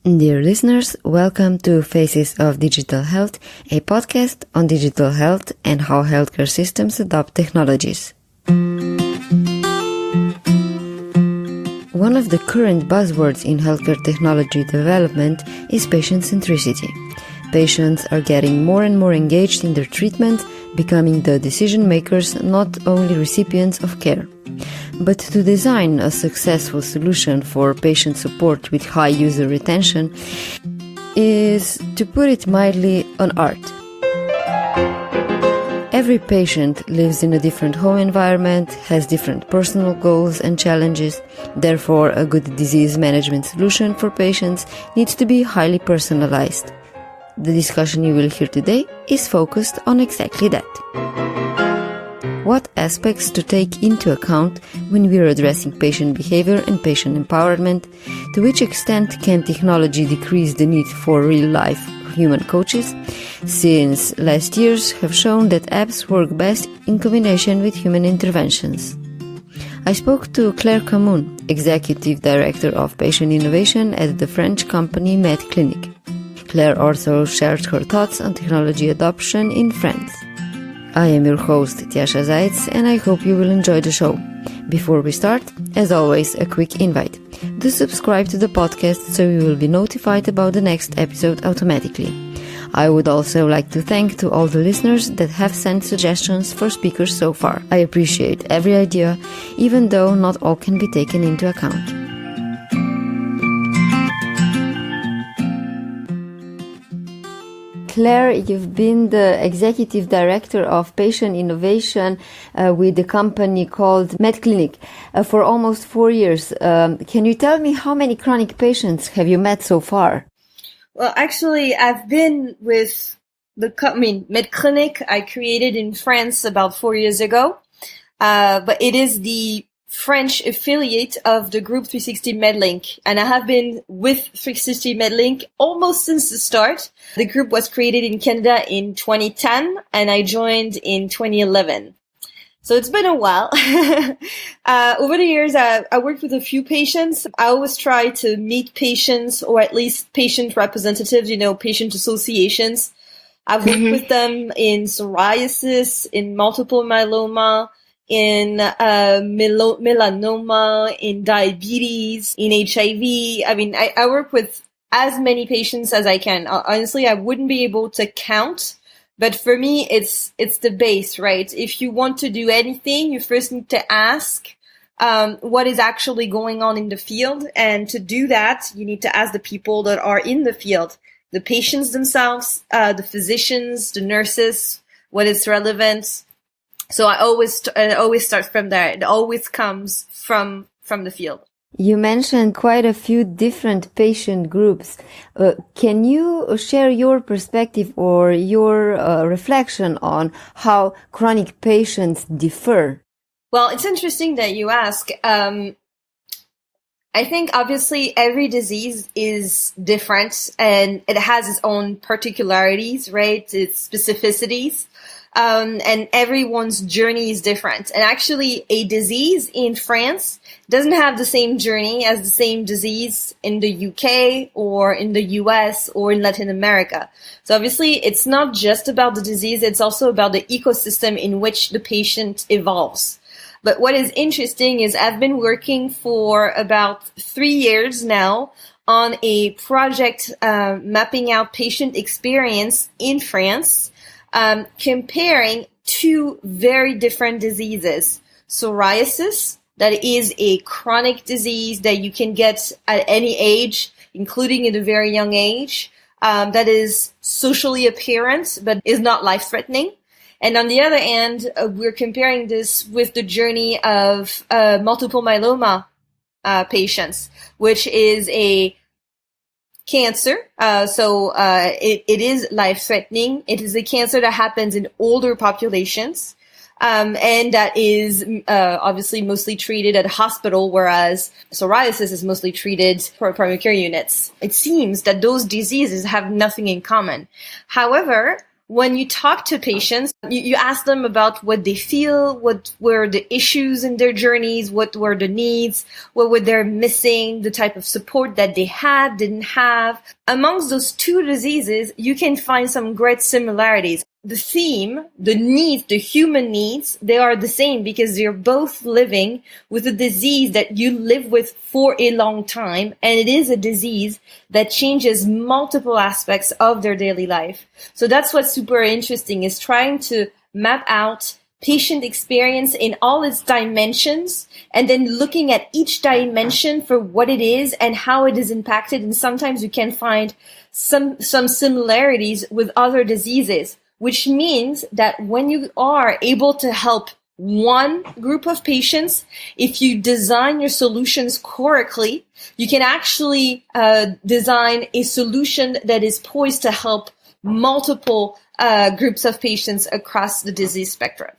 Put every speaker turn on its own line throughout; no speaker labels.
Dear listeners, welcome to Faces of Digital Health, a podcast on digital health and how healthcare systems adopt technologies. One of the current buzzwords in healthcare technology development is patient centricity. Patients are getting more and more engaged in their treatment, becoming the decision makers, not only recipients of care. But to design a successful solution for patient support with high user retention is, to put it mildly, an art. Every patient lives in a different home environment, has different personal goals and challenges. Therefore, a good disease management solution for patients needs to be highly personalized. The discussion you will hear today is focused on exactly that. What aspects to take into account when we are addressing patient behavior and patient empowerment? To which extent can technology decrease the need for real-life human coaches, since last years have shown that apps work best in combination with human interventions? I spoke to Claire Kamoun, Executive Director of Patient Innovation at the French company MedClinik. Claire also shared her thoughts on technology adoption in France. I am your host, Tjasa Zajec, and I hope you will enjoy the show. Before we start, as always, a quick invite. Do subscribe to the podcast so you will be notified about the next episode automatically. I would also like to thank to all the listeners that have sent suggestions for speakers so far. I appreciate every idea, even though not all can be taken into account. Claire, you've been the Executive Director of Patient Innovation with the company called MedClinik for almost 4 years. Can you tell me how many chronic patients have you met so far?
Well, actually, I've been with MedClinik I created in France about 4 years ago, but it is the French affiliate of the group 360 MedLink, and I have been with 360 MedLink almost since the start. The group was created in Canada in 2010, and I joined in 2011. So it's been a while. Over the years, I worked with a few patients. I always try to meet patients, or at least patient representatives, patient associations. I've worked with them in psoriasis, in multiple myeloma, in melanoma, in diabetes, in HIV. I mean, I work with as many patients as I can. Honestly, I wouldn't be able to count, but for me, it's the base, right? If you want to do anything, you first need to ask what is actually going on in the field, and to do that, you need to ask the people that are in the field, the patients themselves, the physicians, the nurses, what is relevant. So I always start from there. It always comes from the field.
You mentioned quite a few different patient groups. Can you share your perspective or your reflection on how chronic patients differ?
Well, it's interesting that you ask. I think obviously every disease is different and it has its own particularities, right? Its specificities. And everyone's journey is different. And actually, a disease in France doesn't have the same journey as the same disease in the UK or in the US or in Latin America. So obviously, it's not just about the disease, it's also about the ecosystem in which the patient evolves. But what is interesting is I've been working for about 3 years now on a project mapping out patient experience in France, comparing two very different diseases. Psoriasis, that is a chronic disease that you can get at any age, including at a very young age, that is socially apparent but is not life-threatening. And on the other hand, we're comparing this with the journey of multiple myeloma patients, which is a cancer. It is life-threatening. It is a cancer that happens in older populations, and that is obviously mostly treated at a hospital, whereas psoriasis is mostly treated for primary care units. It seems that those diseases have nothing in common. However, when you talk to patients, you ask them about what they feel, what were the issues in their journeys, what were the needs, what were they missing, the type of support that they had, didn't have. Amongst those two diseases, you can find some great similarities. The theme, the needs, the human needs, they are the same because you're both living with a disease that you live with for a long time, and it is a disease that changes multiple aspects of their daily life. So that's what's super interesting, is trying to map out patient experience in all its dimensions and then looking at each dimension for what it is and how it is impacted. And sometimes you can find some similarities with other diseases, which means that when you are able to help one group of patients, if you design your solutions correctly, you can actually design a solution that is poised to help multiple groups of patients across the disease spectrum.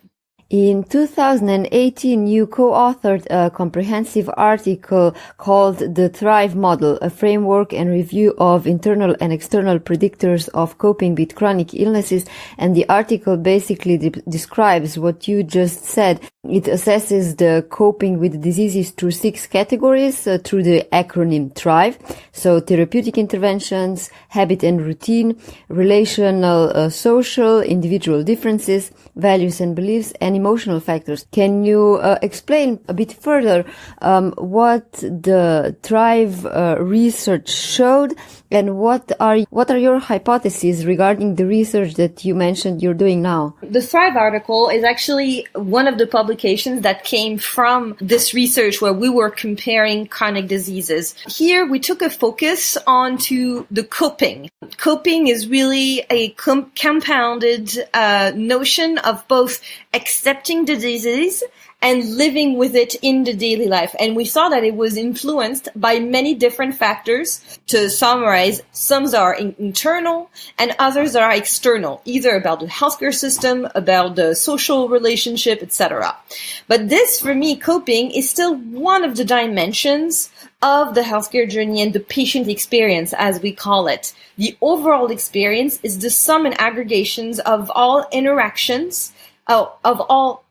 In 2018, you co-authored a comprehensive article called The Thrive Model, a framework and review of internal and external predictors of coping with chronic illnesses. And the article basically describes what you just said. It assesses the coping with diseases through 6 categories through the acronym THRIVE. So therapeutic interventions, habit and routine, relational, social, individual differences, values and beliefs, and emotional factors. Can you explain a bit further what the Thrive research showed, and what are your hypotheses regarding the research that you mentioned you're doing now?
The Thrive article is actually one of the publications that came from this research where we were comparing chronic diseases. Here we took a focus onto the coping. Coping is really a compounded notion of both accepting the disease and living with it in the daily life. And we saw that it was influenced by many different factors. To summarize, some are internal and others are external, either about the healthcare system, about the social relationship, etc. But this, for me, coping is still one of the dimensions of the healthcare journey and the patient experience, as we call it. The overall experience is the sum and aggregations of all interactions, of all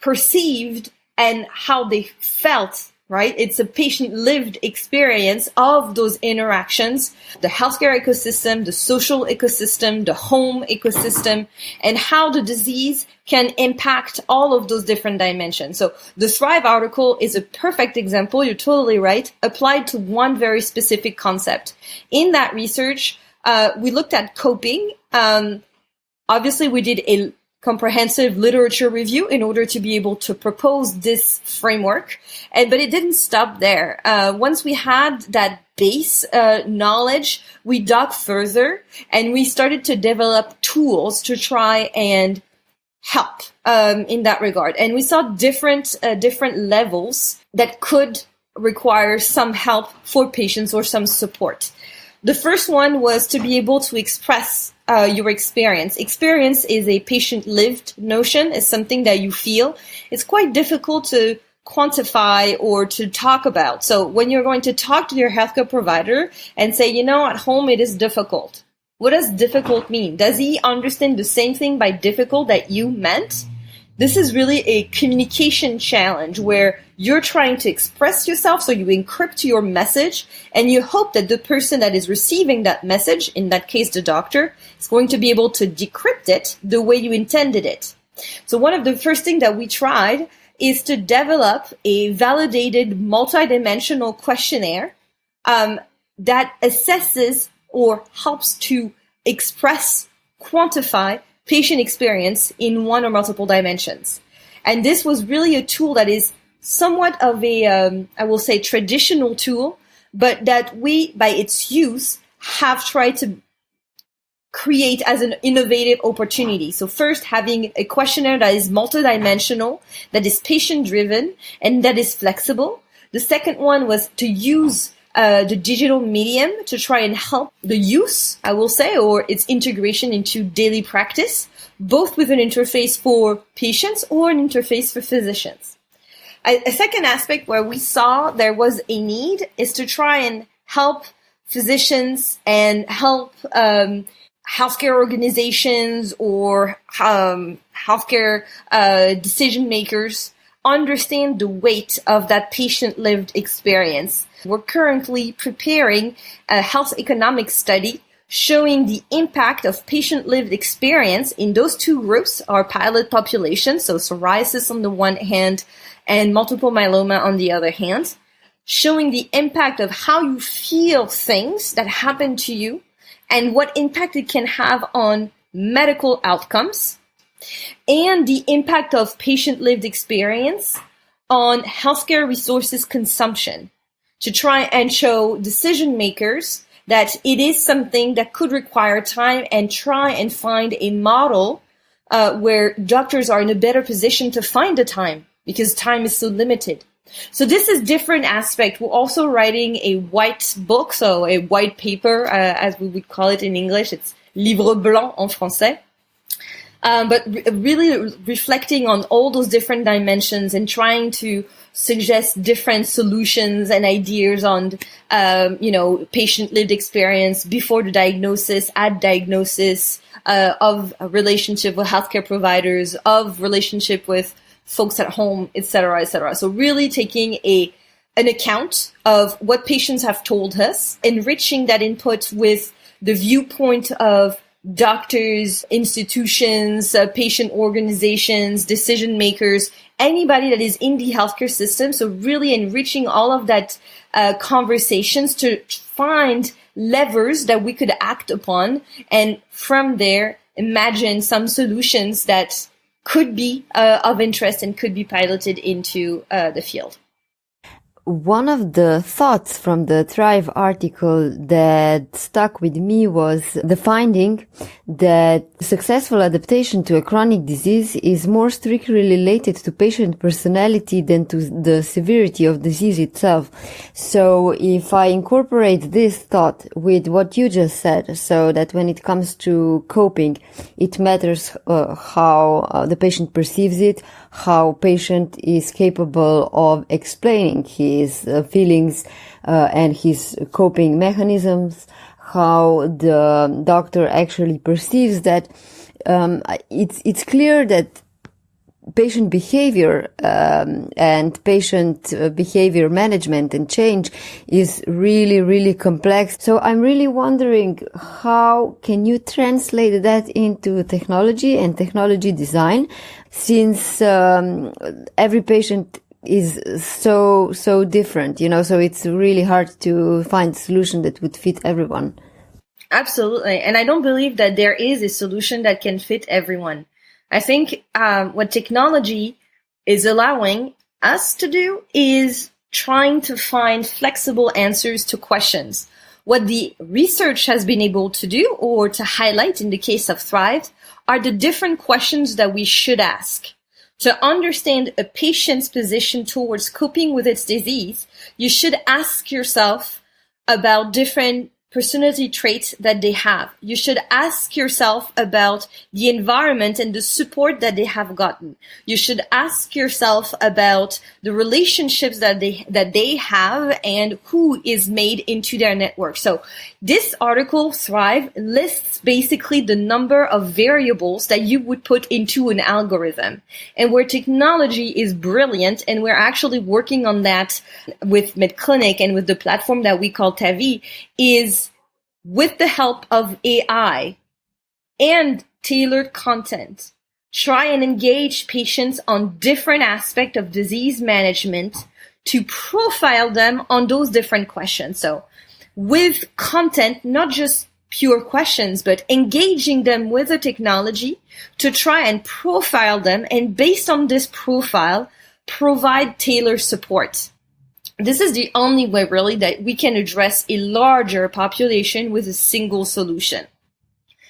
perceived and how they felt, right? It's a patient lived experience of those interactions, the healthcare ecosystem, the social ecosystem, the home ecosystem, and how the disease can impact all of those different dimensions. So the Thrive article is a perfect example, you're totally right, applied to one very specific concept. In that research, we looked at coping. Obviously, we did a comprehensive literature review in order to be able to propose this framework. But it didn't stop there. Once we had that base knowledge, we dug further and we started to develop tools to try and help in that regard. And we saw different levels that could require some help for patients or some support. The first one was to be able to express your experience. Experience is a patient-lived notion. It's something that you feel. It's quite difficult to quantify or to talk about. So when you're going to talk to your healthcare provider and say, at home it is difficult. What does difficult mean? Does he understand the same thing by difficult that you meant? This is really a communication challenge where you're trying to express yourself, so you encrypt your message, and you hope that the person that is receiving that message, in that case the doctor, is going to be able to decrypt it the way you intended it. So one of the first things that we tried is to develop a validated multidimensional questionnaire that assesses or helps to express, quantify patient experience in one or multiple dimensions. And this was really a tool that is somewhat of a, I will say, traditional tool, but that we, by its use, have tried to create as an innovative opportunity. So first, having a questionnaire that is multidimensional, that is patient-driven, and that is flexible. The second one was to use the digital medium to try and help the use, I will say, or its integration into daily practice, both with an interface for patients or an interface for physicians. A second aspect where we saw there was a need is to try and help physicians and help healthcare organizations or healthcare decision makers understand the weight of that patient lived experience. We're currently preparing a health economic study showing the impact of patient lived experience in those two groups, our pilot population, so psoriasis on the one hand and multiple myeloma on the other hand, showing the impact of how you feel things that happen to you and what impact it can have on medical outcomes, and the impact of patient-lived experience on healthcare resources consumption, to try and show decision makers that it is something that could require time and try and find a model where doctors are in a better position to find the time because time is so limited. So this is different aspect. We're also writing a white book, so a white paper, as we would call it in English. It's livre blanc en français. But really reflecting on all those different dimensions and trying to suggest different solutions and ideas on, patient lived experience before the diagnosis, at diagnosis, of a relationship with healthcare providers, of relationship with folks at home, et cetera, et cetera. So really taking an account of what patients have told us, enriching that input with the viewpoint of doctors, institutions, patient organizations, decision makers, anybody that is in the healthcare system. So really enriching all of that conversations to find levers that we could act upon, and from there imagine some solutions that could be of interest and could be piloted into the field.
One of the thoughts from the Thrive article that stuck with me was the finding that successful adaptation to a chronic disease is more strictly related to patient personality than to the severity of disease itself. So if I incorporate this thought with what you just said, so that when it comes to coping, it matters how the patient perceives it, how patient is capable of explaining his feelings and his coping mechanisms, how the doctor actually perceives that. It's clear that patient behavior and patient behavior management and change is really, really complex. So I'm really wondering, how can you translate that into technology and technology design, since every patient is so different, so it's really hard to find a solution that would fit everyone.
Absolutely. And I don't believe that there is a solution that can fit everyone. I think what technology is allowing us to do is trying to find flexible answers to questions. What the research has been able to do, or to highlight in the case of Thrive, are the different questions that we should ask. To understand a patient's position towards coping with its disease, you should ask yourself about different personality traits that they have. You should ask yourself about the environment and the support that they have gotten. You should ask yourself about the relationships that they have and who is made into their network. So this article, Thrive, lists basically the number of variables that you would put into an algorithm. And where technology is brilliant, and we're actually working on that with MedClinik and with the platform that we call TAVI, is with the help of AI and tailored content, try and engage patients on different aspects of disease management to profile them on those different questions. So with content, not just pure questions, but engaging them with the technology to try and profile them, and based on this profile, provide tailored support. This is the only way really that we can address a larger population with a single solution,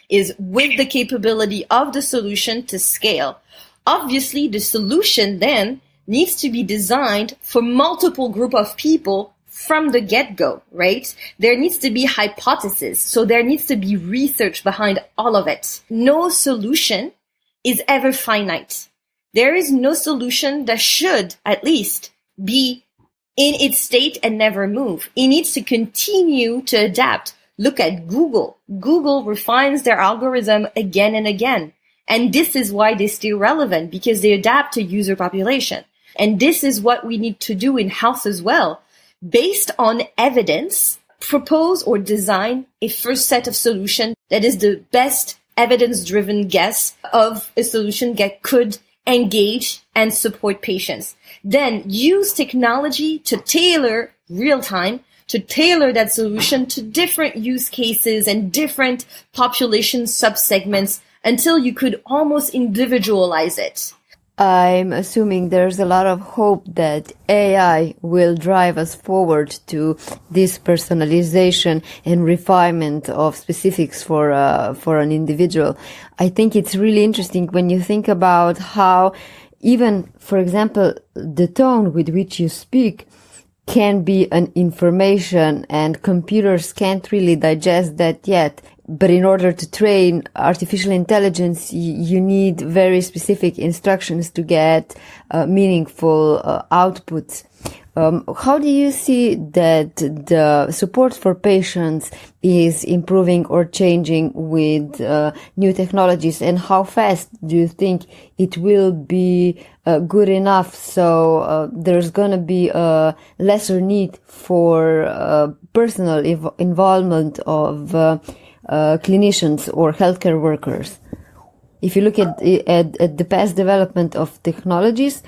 is with the capability of the solution to scale. Obviously, the solution then needs to be designed for multiple group of people from the get-go, right? There needs to be hypothesis, so there needs to be research behind all of it. No solution is ever finite. There is no solution that should, at least, be in its state and never move. It needs to continue to adapt Look at Google. Google refines their algorithm again and again. And this is why they stay relevant, because they adapt to user population. And this is what we need to do in health as well. Based on evidence, propose or design a first set of solutions that is the best evidence-driven guess of a solution that could engage and support patients. Then use technology to tailor real-time, to tailor that solution to different use cases and different population subsegments until you could almost individualize it.
I'm assuming there's a lot of hope that AI will drive us forward to this personalization and refinement of specifics for an individual. I think it's really interesting when you think about how even, for example, the tone with which you speak can be an information, and computers can't really digest that yet. But in order to train artificial intelligence, you need very specific instructions to get meaningful outputs. How do you see that the support for patients is improving or changing with new technologies, and how fast do you think it will be good enough so there's going to be a lesser need for personal involvement of clinicians or healthcare workers? If you look at the past development of technologies,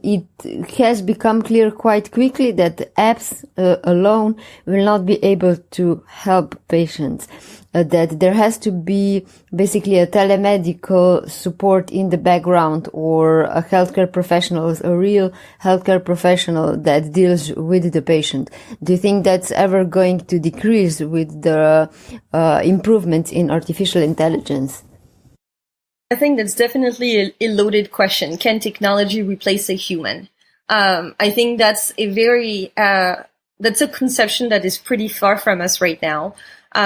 it has become clear quite quickly that apps alone will not be able to help patients. That there has to be basically a telemedical support in the background, or a healthcare professional, a real healthcare professional that deals with the patient. Do you think that's ever going to decrease with the improvements in artificial intelligence?
I think that's definitely a loaded question. Can technology replace a human? I think that's that's a conception that is pretty far from us right now,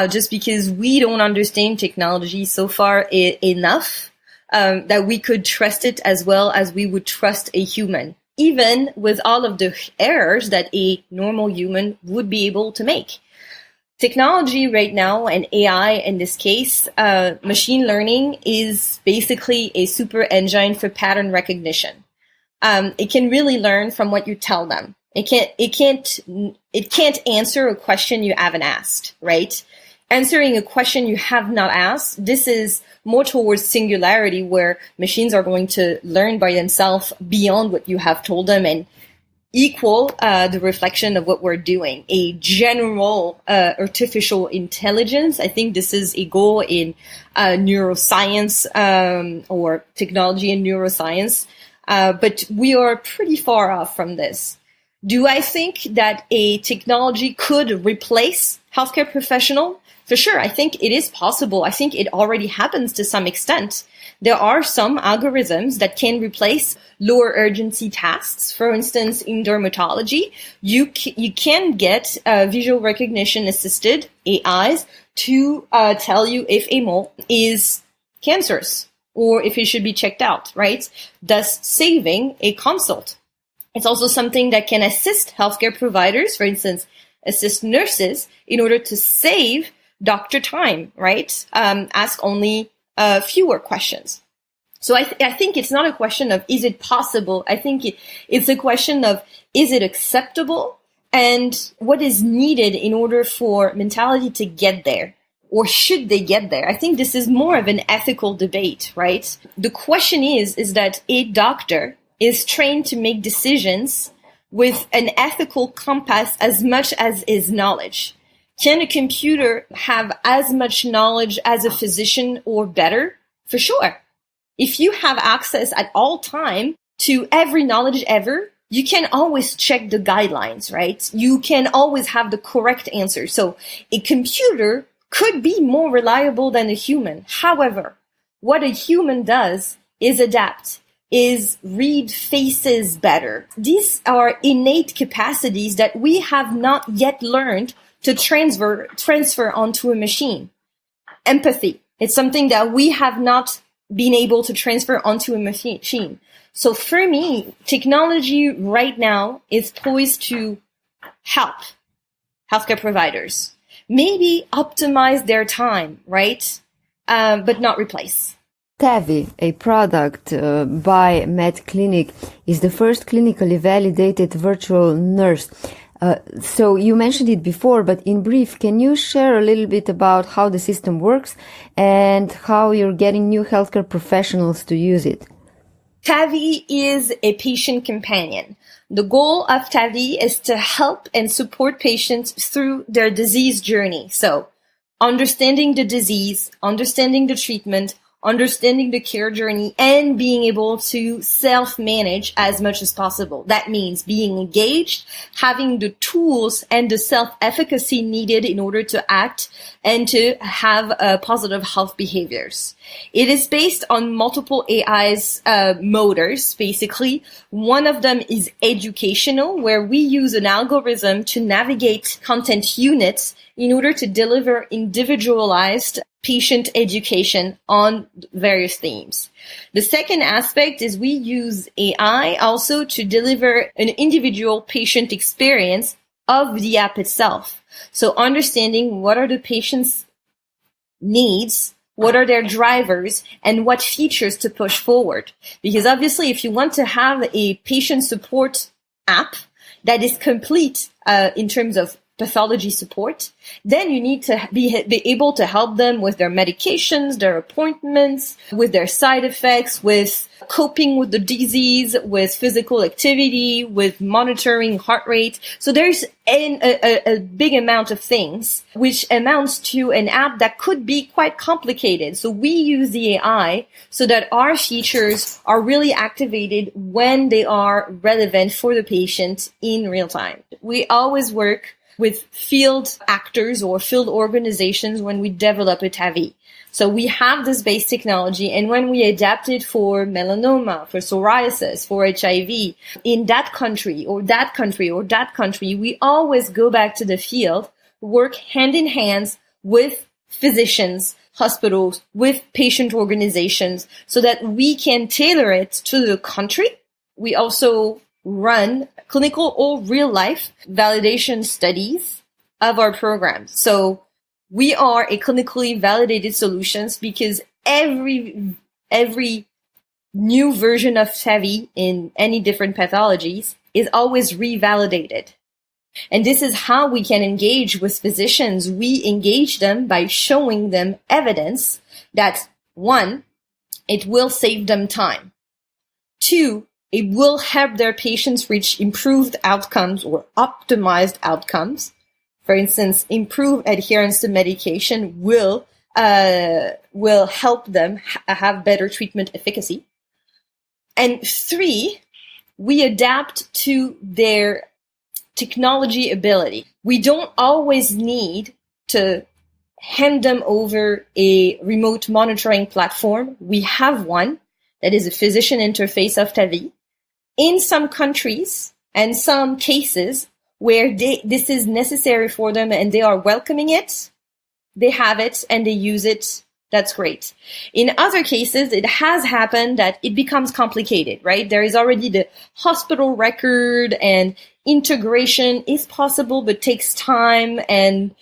just because we don't understand technology so far enough that we could trust it as well as we would trust a human, even with all of the errors that a normal human would be able to make. Technology right now, and AI in this case, machine learning is basically a super engine for pattern recognition. It can really learn from what you tell them. It can't answer a question you haven't asked, right? Answering a question you have not asked, this is more towards singularity, where machines are going to learn by themselves beyond what you have told them and equal the reflection of what we're doing. A general artificial intelligence, I think this is a goal in neuroscience or technology and neuroscience, but we are pretty far off from this. Do I think that a technology could replace healthcare professional? For sure, I think it is possible. I think it already happens to some extent. There are some algorithms that can replace lower urgency tasks. For instance, in dermatology, you can get visual recognition assisted AIs to tell you if a mole is cancerous or if it should be checked out, right? Thus saving a consult. It's also something that can assist healthcare providers, for instance, assist nurses in order to save doctor time, right? Ask only fewer questions. So I think it's not a question of is it possible? I think it's a question of is it acceptable and what is needed in order for mentality to get there, or should they get there? I think this is more of an ethical debate, right? The question is that a doctor is trained to make decisions with an ethical compass as much as his knowledge. Can a computer have as much knowledge as a physician or better? For sure. If you have access at all time to every knowledge ever, you can always check the guidelines, right? You can always have the correct answer. So a computer could be more reliable than a human. However, what a human does is adapt, is read faces better. These are innate capacities that we have not yet learned to transfer onto a machine. Empathy. It's something that we have not been able to transfer onto a machine. So for me, technology right now is poised to help healthcare providers maybe optimize their time, right? But not replace.
TAVI, a product by MedClinik, is the first clinically validated virtual nurse. So you mentioned it before, but in brief, can you share a little bit about how the system works and how you're getting new healthcare professionals to use it?
TAVI is a patient companion. The goal of TAVI is to help and support patients through their disease journey. So, understanding the disease, understanding the treatment, understanding the care journey, and being able to self-manage as much as possible. That means being engaged, having the tools and the self-efficacy needed in order to act and to have positive health behaviors. It is based on multiple AI's motors, basically. One of them is educational, where we use an algorithm to navigate content units in order to deliver individualized patient education on various themes. The second aspect is we use AI also to deliver an individual patient experience of the app itself. So understanding what are the patient's needs, what are their drivers, and what features to push forward. Because obviously, if you want to have a patient support app that is complete in terms of pathology support, then you need to be able to help them with their medications, their appointments, with their side effects, with coping with the disease, with physical activity, with monitoring heart rate. So there's a big amount of things, which amounts to an app that could be quite complicated. So we use the AI so that our features are really activated when they are relevant for the patient in real time. We always work with field actors or field organizations when we develop a TAVI. So we have this base technology, and when we adapt it for melanoma, for psoriasis, for HIV, in that country or that country or that country, we always go back to the field, work hand in hand with physicians, hospitals, with patient organizations, so that we can tailor it to the country. We also run clinical or real life validation studies of our programs. So we are a clinically validated solutions because every new version of TAVI in any different pathologies is always revalidated. And this is how we can engage with physicians. We engage them by showing them evidence that, one, it will save them time. Two, it will help their patients reach improved outcomes or optimized outcomes. For instance, improved adherence to medication will help them have better treatment efficacy. And three, we adapt to their technology ability. We don't always need to hand them over a remote monitoring platform. We have one that is a physician interface of TAVI. In some countries and some cases where this is necessary for them and they are welcoming it, they have it and they use it. That's great. In other cases, it has happened that it becomes complicated, right? There is already the hospital record, and integration is possible but takes time and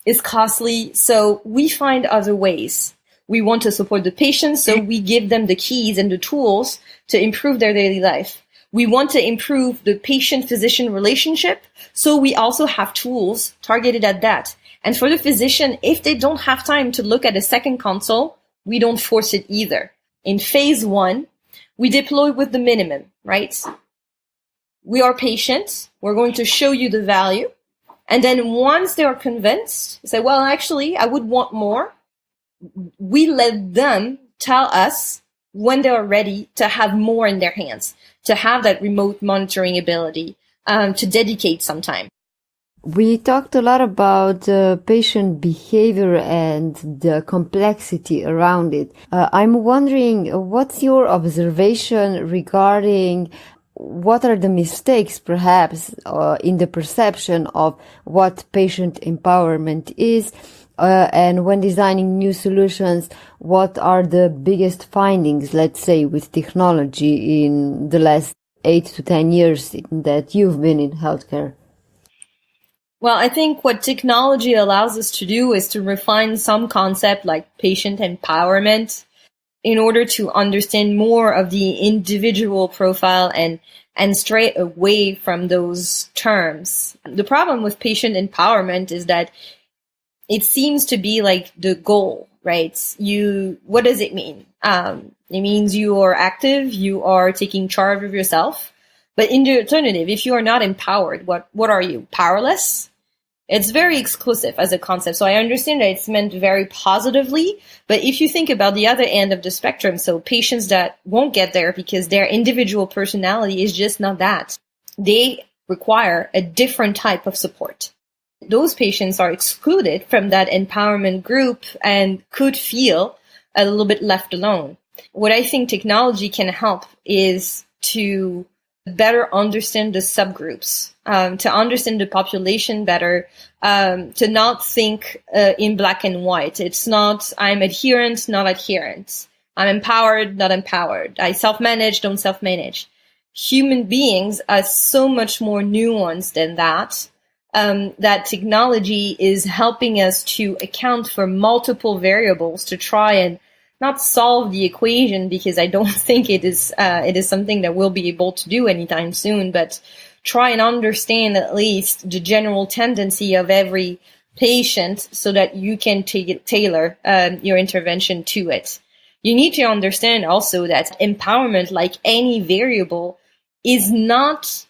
is costly. So we find other ways. We want to support the patients, so we give them the keys and the tools to improve their daily life. We want to improve the patient-physician relationship, so we also have tools targeted at that. And for the physician, if they don't have time to look at a second console, we don't force it either. In phase 1, we deploy with the minimum, right? We are patient. We're going to show you the value. And then once they are convinced, say, well, actually, I would want more. We let them tell us when they are ready to have more in their hands, to have that remote monitoring ability, to dedicate some time.
We talked a lot about patient behavior and the complexity around it. I'm wondering, what's your observation regarding what are the mistakes, perhaps, in the perception of what patient empowerment is? And when designing new solutions, what are the biggest findings, let's say, with technology in the last 8 to 10 years that you've been in healthcare?
Well, I think what technology allows us to do is to refine some concept like patient empowerment in order to understand more of the individual profile and stray away from those terms. The problem with patient empowerment is that it seems to be like the goal, right? What does it mean? It means you are active, you are taking charge of yourself. But in the alternative, if you are not empowered, what are you? Powerless? It's very exclusive as a concept. So I understand that it's meant very positively, but if you think about the other end of the spectrum, so patients that won't get there because their individual personality is just not that, they require a different type of support. Those patients are excluded from that empowerment group and could feel a little bit left alone. What I think technology can help is to better understand the subgroups, to understand the population better, to not think in black and white. It's not, I'm adherent, not adherent. I'm empowered, not empowered. I self-manage, don't self-manage. Human beings are so much more nuanced than that, that technology is helping us to account for multiple variables to try and not solve the equation, because I don't think it is something that we'll be able to do anytime soon, but try and understand at least the general tendency of every patient so that you can tailor your intervention to it. You need to understand also that empowerment, like any variable, is not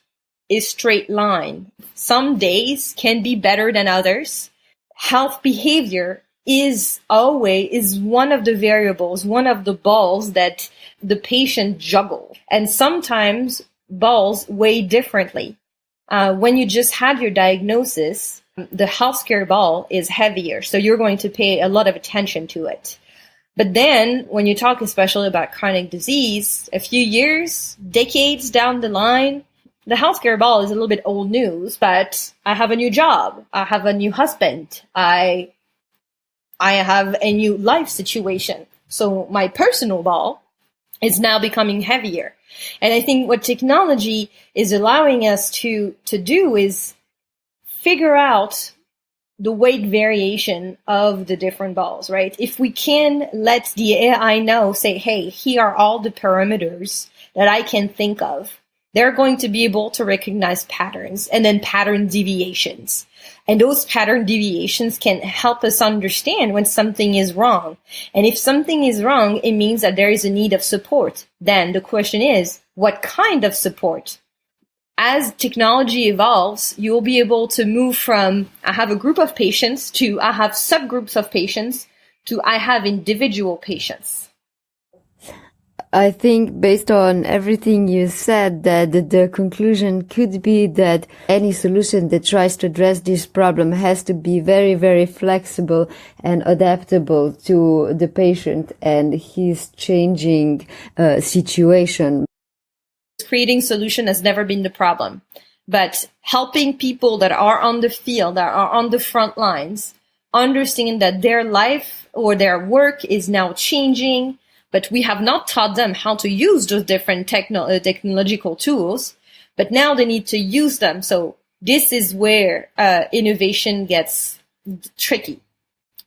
a straight line. Some days can be better than others. Health behavior is one of the variables, one of the balls that the patient juggle. And sometimes balls weigh differently. When you just had your diagnosis, the healthcare ball is heavier, so you're going to pay a lot of attention to it. But then when you talk especially about chronic disease, a few years, decades down the line, the healthcare ball is a little bit old news, but I have a new job. I have a new husband. I have a new life situation. So my personal ball is now becoming heavier. And I think what technology is allowing us to do is figure out the weight variation of the different balls, right? If we can let the AI know, say, hey, here are all the parameters that I can think of, they're going to be able to recognize patterns and then pattern deviations. And those pattern deviations can help us understand when something is wrong. And if something is wrong, it means that there is a need of support. Then the question is, what kind of support? As technology evolves, you'll be able to move from I have a group of patients to I have subgroups of patients to I have individual patients.
I think based on everything you said, that the conclusion could be that any solution that tries to address this problem has to be very, very flexible and adaptable to the patient and his changing situation.
Creating solution has never been the problem, but helping people that are on the field, that are on the front lines, understand that their life or their work is now changing, but we have not taught them how to use those different technological tools, but now they need to use them. So this is where innovation gets tricky.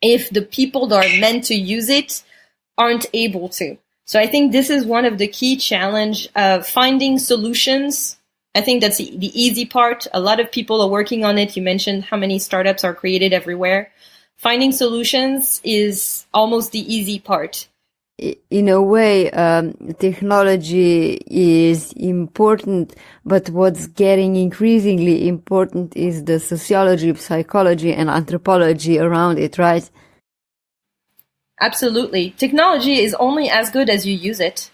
If the people that are meant to use it aren't able to. So I think this is one of the key challenge of finding solutions. I think that's the easy part. A lot of people are working on it. You mentioned how many startups are created everywhere. Finding solutions is almost the easy part.
In a way, technology is important, but what's getting increasingly important is the sociology, psychology, and anthropology around it, right?
Absolutely. Technology is only as good as you use it.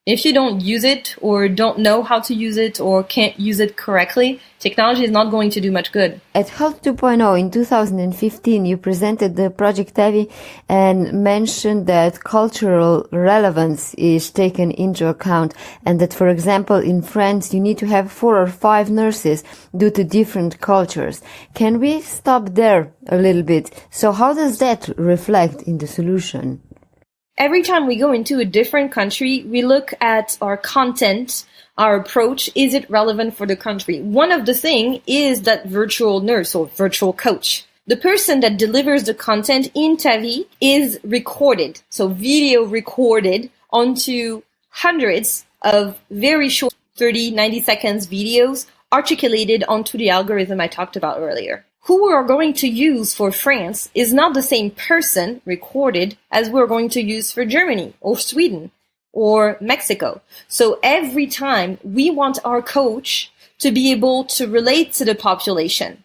If you don't use it or don't know how to use it or can't use it correctly, technology is not going to do much good.
At Health 2.0 in 2015, you presented the Project Tevi and mentioned that cultural relevance is taken into account and that, for example, in France, you need to have 4 or 5 nurses due to different cultures. Can we stop there a little bit? So how does that reflect in the solution?
every time we go into a different country, we look at our content, our approach. Is it relevant for the country? One of the things is that virtual nurse or virtual coach. The person that delivers the content in TAVI is recorded, so video recorded onto hundreds of very short 30, 90 seconds videos articulated onto the algorithm I talked about earlier. Who we are going to use for France is not the same person recorded as we're going to use for Germany or Sweden or Mexico. So every time we want our coach to be able to relate to the population.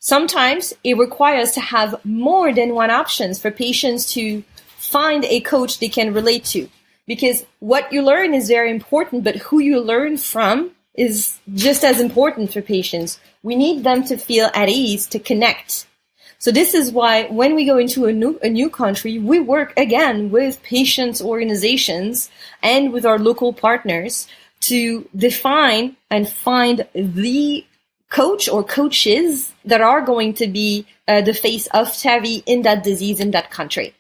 Sometimes it requires to have more than one options for patients to find a coach they can relate to. Because what you learn is very important, but who you learn from is just as important for patients. We need them to feel at ease, to connect. So this is why when we go into a new country, we work again with patients' organizations and with our local partners to define and find the coach or coaches that are going to be the face of TAVI in that disease in that country.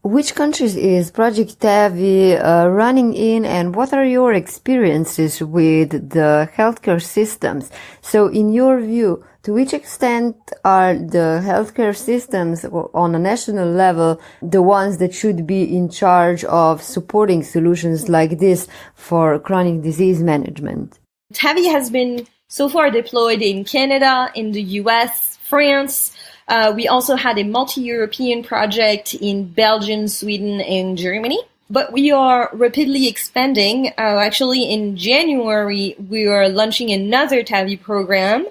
Which countries is Project TAVI running in, and what are your experiences with the healthcare systems? So in your view, to which extent are the healthcare systems on a national level the ones that should be in charge of supporting solutions like this for chronic disease management?
TAVI has been so far deployed in Canada, in the US, France. We also had a multi-European project in Belgium, Sweden, and Germany. But we are rapidly expanding. Actually, in January, we are launching another TAVI program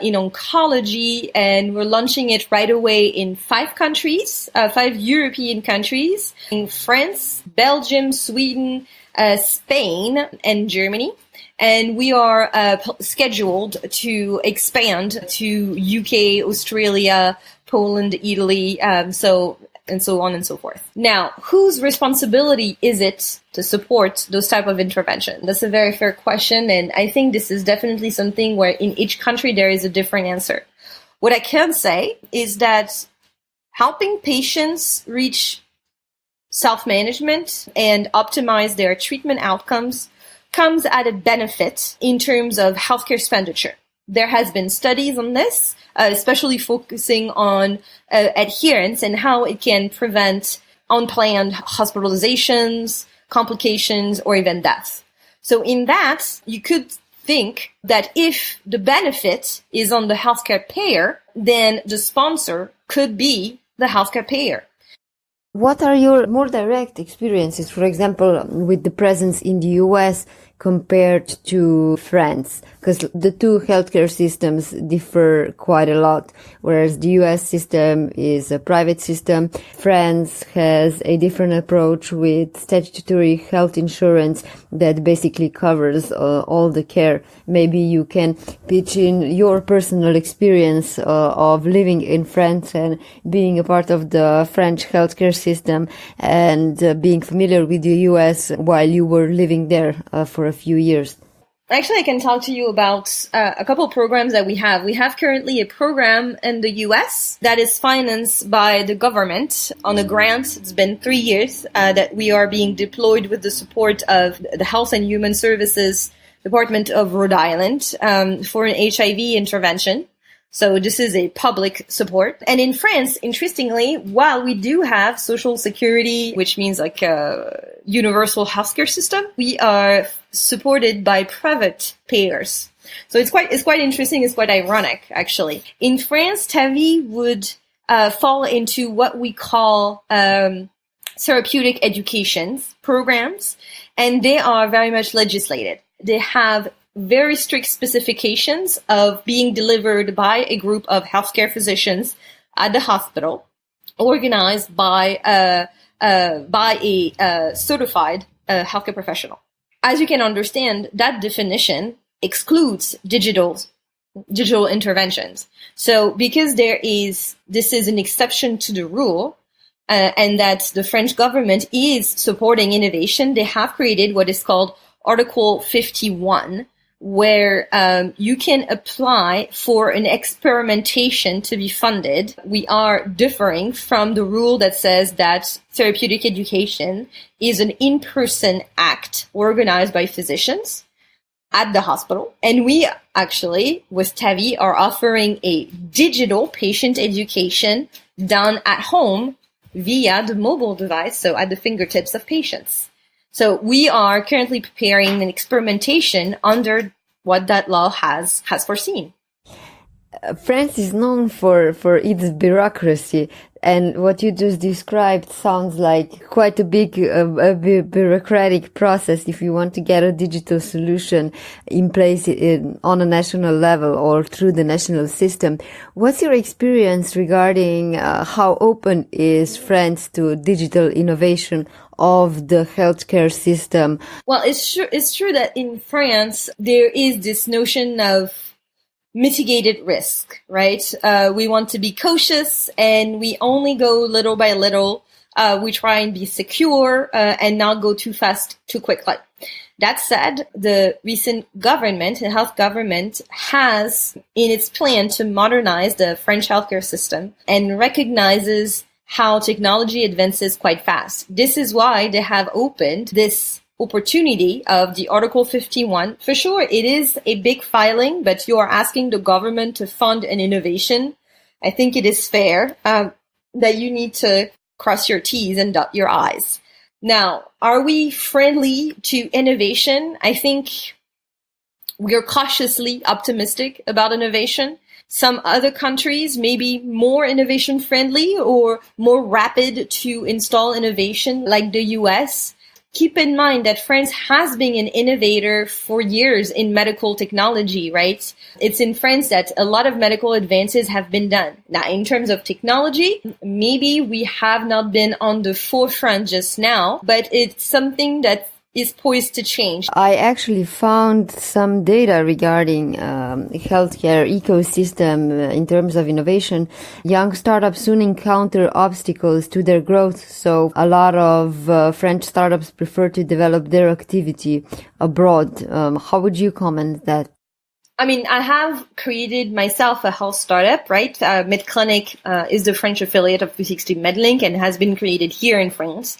in oncology, and we're launching it right away in 5 countries, 5 European countries, in France, Belgium, Sweden, Spain, and Germany. And we are scheduled to expand to UK, Australia, Poland, Italy, so on and so forth. Now, whose responsibility is it to support those type of intervention? That's a very fair question, and I think this is definitely something where in each country there is a different answer. What I can say is that helping patients reach self-management and optimize their treatment outcomes comes at a benefit in terms of healthcare expenditure. There has been studies on this, especially focusing on adherence and how it can prevent unplanned hospitalizations, complications, or even death. So in that, you could think that if the benefit is on the healthcare payer, then the sponsor could be the healthcare payer.
What are your more direct experiences, for example, with the presence in the US compared to France? Because the two healthcare systems differ quite a lot, whereas the US system is a private system. France has a different approach with statutory health insurance that basically covers all the care. Maybe you can pitch in your personal experience of living in France and being a part of the French healthcare system and being familiar with the US while you were living there for a few years.
Actually, I can talk to you about a couple of programs that we have. We have currently a program in the US that is financed by the government on a grant. It's been 3 years that we are being deployed with the support of the Health and Human Services Department of Rhode Island for an HIV intervention. So this is a public support. And in France, interestingly, while we do have social security, which means like a universal healthcare system, we are supported by private payers. So it's quite interesting. It's quite ironic, actually. In France, TAVI would fall into what we call therapeutic education programs, and they are very much legislated. They have very strict specifications of being delivered by a group of healthcare physicians at the hospital, organized by a certified healthcare professional. As you can understand, that definition excludes digital interventions. So because this is an exception to the rule, and that the French government is supporting innovation, they have created what is called Article 51, where you can apply for an experimentation to be funded. We are differing from the rule that says that therapeutic education is an in-person act organized by physicians at the hospital. And we actually, with TAVI, are offering a digital patient education done at home via the mobile device, so at the fingertips of patients. So we are currently preparing an experimentation under what that law has foreseen.
France is known for its bureaucracy, and what you just described sounds like quite a big bureaucratic process if you want to get a digital solution in place on a national level or through the national system. What's your experience regarding how open is France to digital innovation of the healthcare system?
Well, it's true that in France there is this notion of mitigated risk, right? We want to be cautious and we only go little by little. We try and be secure and not go too fast, too quickly. That said, the recent government, the health government, has in its plan to modernize the French healthcare system and recognizes how technology advances quite fast. This is why they have opened this opportunity of the Article 51. For sure, it is a big filing, but you are asking the government to fund an innovation. I think it is fair that you need to cross your T's and dot your I's. Now, are we friendly to innovation? I think we're cautiously optimistic about innovation. Some other countries may be more innovation friendly or more rapid to install innovation, like the US. Keep in mind that France has been an innovator for years in medical technology, right? It's in France that a lot of medical advances have been done. Now, in terms of technology, maybe we have not been on the forefront just now, but it's something that is poised to change.
I actually found some data regarding healthcare ecosystem in terms of innovation. Young startups soon encounter obstacles to their growth, so a lot of French startups prefer to develop their activity abroad. How would you comment that?
I mean, I have created myself a health startup, right? MedClinik is the French affiliate of 360 MedLink and has been created here in France.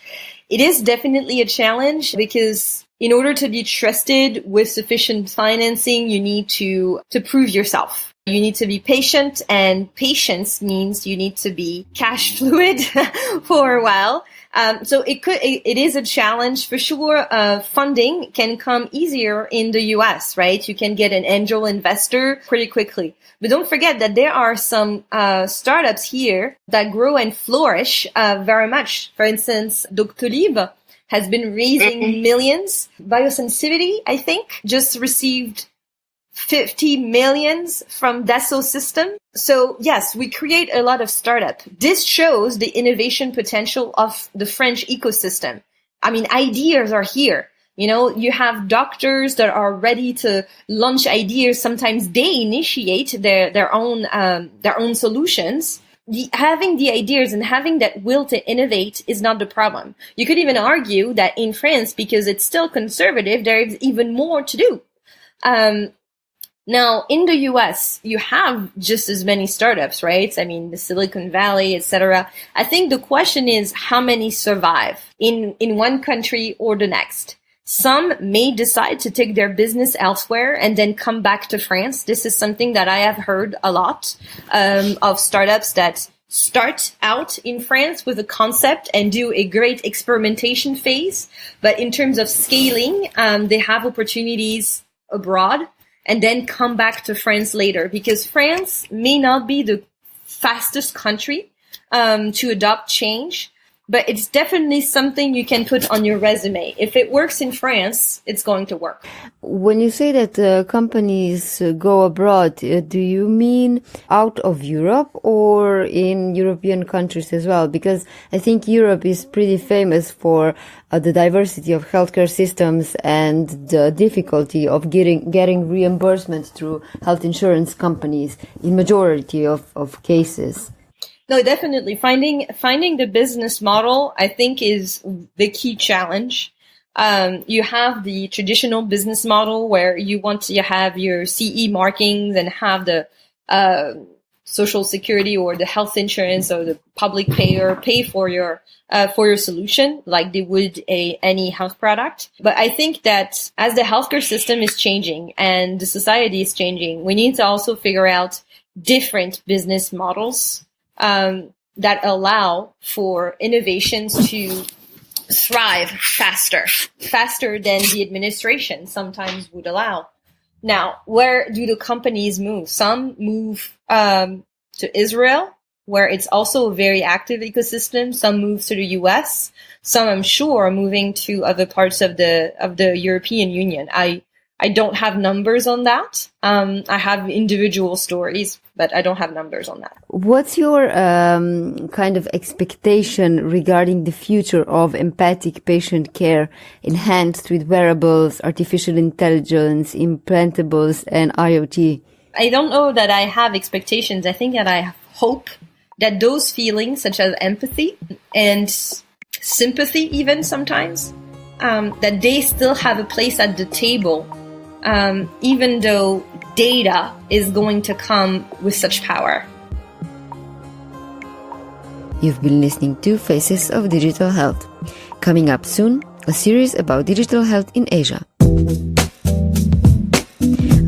It is definitely a challenge because in order to be trusted with sufficient financing, you need to prove yourself. You need to be patient, and patience means you need to be cash fluid for a while. So it is a challenge for sure. Funding can come easier in the US, right? You can get an angel investor pretty quickly. But don't forget that there are some startups here that grow and flourish very much. For instance, Doctolib has been raising millions. Biosensivity, I think, just received 50 millions from Dassault System. So yes, we create a lot of startup. This shows the innovation potential of the French ecosystem. I mean, ideas are here. You know, you have doctors that are ready to launch ideas. Sometimes they initiate their own solutions. Having the ideas and having that will to innovate is not the problem. You could even argue that in France, because it's still conservative, there is even more to do. Now, in the US, you have just as many startups, right? I mean, the Silicon Valley, etc. I think the question is how many survive in one country or the next. Some may decide to take their business elsewhere and then come back to France. This is something that I have heard a lot of startups that start out in France with a concept and do a great experimentation phase. But in terms of scaling, they have opportunities abroad and then come back to France later, because France may not be the fastest country to adopt change. But it's definitely something you can put on your resume. If it works in France, it's going to work.
When you say that companies go abroad, do you mean out of Europe or in European countries as well? Because I think Europe is pretty famous for the diversity of healthcare systems and the difficulty of getting reimbursement through health insurance companies in majority of cases.
No, definitely. Finding the business model, I think, is the key challenge. You have the traditional business model where you want to have your CE markings and have the social security or the health insurance or the public payer pay for your solution like they would any health product. But I think that as the healthcare system is changing and the society is changing, we need to also figure out different business models that allow for innovations to thrive faster than the administration sometimes would allow. Now, where do the companies move? Some move to Israel, where it's also a very active ecosystem. Some move to the US. Some, I'm sure, are moving to other parts of the European Union. I don't have numbers on that. I have individual stories, but I don't have numbers on that.
What's your kind of expectation regarding the future of empathic patient care enhanced with wearables, artificial intelligence, implantables, and IoT?
I don't know that I have expectations. I think that I hope that those feelings, such as empathy and sympathy even sometimes, that they still have a place at the table, even though data is going to come with such power.
You've been listening to Faces of Digital Health. Coming up soon, a series about digital health in Asia.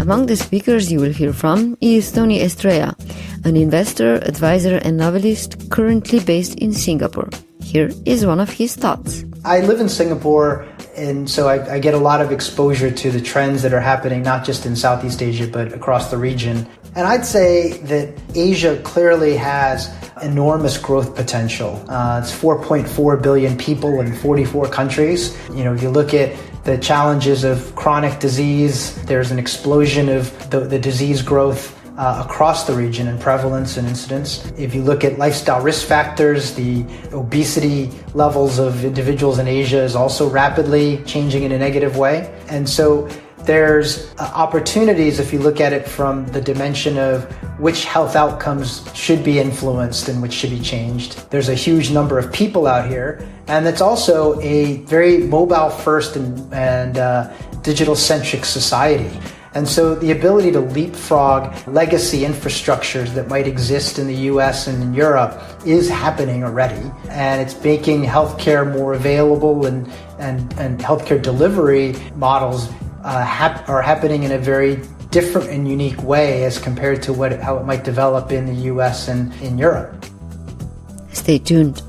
Among the speakers you will hear from is Tony Estrella, an investor, advisor, and novelist currently based in Singapore. Here is one of his thoughts.
I live in Singapore, and so I get a lot of exposure to the trends that are happening, not just in Southeast Asia, but across the region. And I'd say that Asia clearly has enormous growth potential. It's 4.4 billion people in 44 countries. You know, if you look at the challenges of chronic disease, there's an explosion of the disease growth across the region in prevalence and incidence. If you look at lifestyle risk factors, the obesity levels of individuals in Asia is also rapidly changing in a negative way. And so there's opportunities if you look at it from the dimension of which health outcomes should be influenced and which should be changed. There's a huge number of people out here, and it's also a very mobile first and digital-centric society. And so the ability to leapfrog legacy infrastructures that might exist in the US and in Europe is happening already. And it's making healthcare more available and healthcare delivery models are happening in a very different and unique way as compared to how it might develop in the US and in Europe.
Stay tuned.